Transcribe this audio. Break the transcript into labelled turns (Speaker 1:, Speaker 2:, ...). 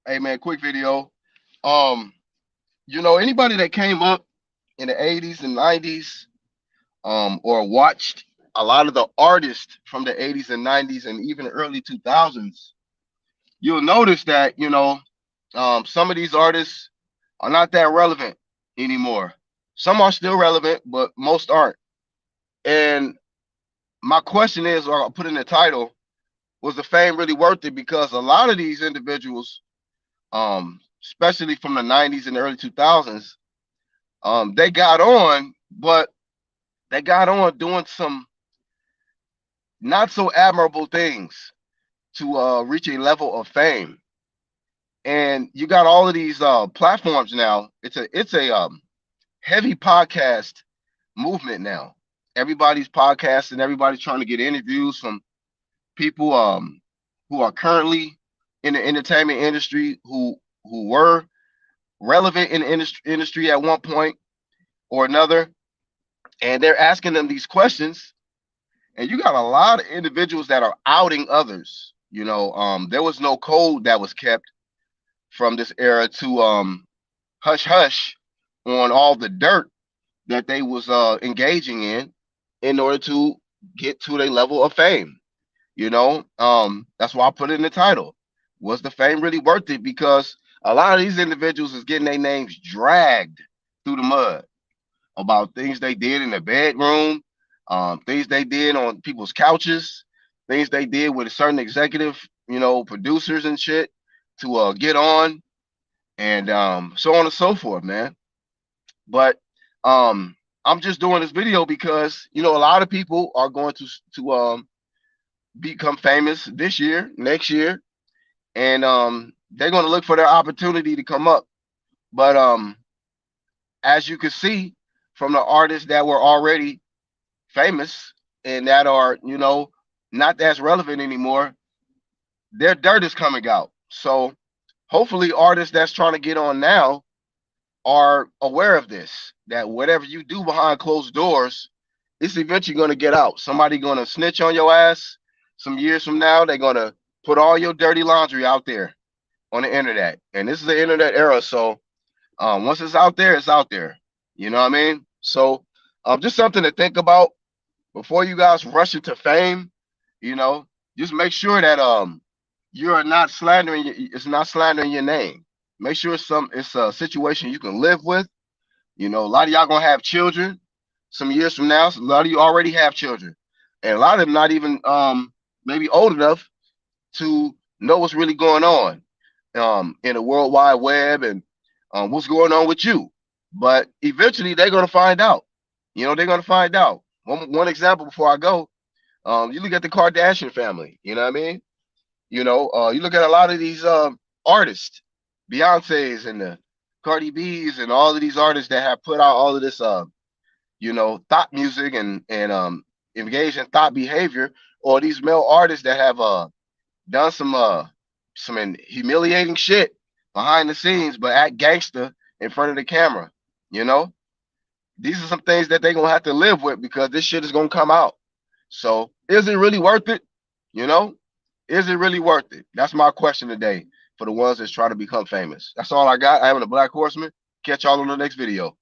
Speaker 1: Hey man, quick video. Um, anybody that came up in the 80s and 90s, or watched a lot of the artists from the 80s and 90s and even early 2000s, you'll notice that, some of these artists are not that relevant anymore. Some are still relevant, but most aren't. And my question is, or I'll put in the title, was the fame really worth it? Because a lot of these individuals, especially from the 90s and the early 2000s, they got on, but they got on doing some not so admirable things to reach a level of fame. And you got all of these platforms now. It's a heavy podcast movement now. Everybody's podcasting. Everybody's trying to get interviews from people who are currently in the entertainment industry, who were relevant in the industry at one point or another, and they're asking them these questions. And you got a lot of individuals that are outing others. There was no code that was kept from this era to hush hush on all the dirt that they was engaging in order to get to their level of fame. That's why I put it in the title. Was the fame really worth it? Because a lot of these individuals is getting their names dragged through the mud about things they did in the bedroom, things they did on people's couches, things they did with certain executive, producers and shit to get on, and so on and so forth, man. But I'm just doing this video because a lot of people are going to become famous this year, next year, and they're going to look for their opportunity to come up. But as you can see from the artists that were already famous and that are not as relevant anymore, their dirt is coming out. So hopefully artists that's trying to get on now are aware of this, that whatever you do behind closed doors, it's eventually going to get out. Somebody going to snitch on your ass some years from now. They're going to put all your dirty laundry out there on the internet, and this is the internet era. So once it's out there, it's out there. You know what I mean? So just something to think about before you guys rush into fame. You know, just make sure that you're not slandering. It's not slandering your name. Make sure it's a situation you can live with. A lot of y'all gonna have children some years from now. So a lot of you already have children, and a lot of them not even maybe old enough to know what's really going on in the World Wide Web and what's going on with you. But eventually they're gonna find out. They're gonna find out. One example before I go, you look at the Kardashian family. You know what I mean? You look at a lot of these artists, Beyonce's and the Cardi B's and all of these artists that have put out all of this thought music and engaged in thought behavior, or these male artists that have done some humiliating shit behind the scenes, but act gangster in front of the camera. You know, these are some things that they're gonna have to live with because this shit is gonna come out. So, is it really worth it? You know, is it really worth it? That's my question today for the ones that's trying to become famous. That's all I got. I am the Black Horseman. Catch y'all on the next video.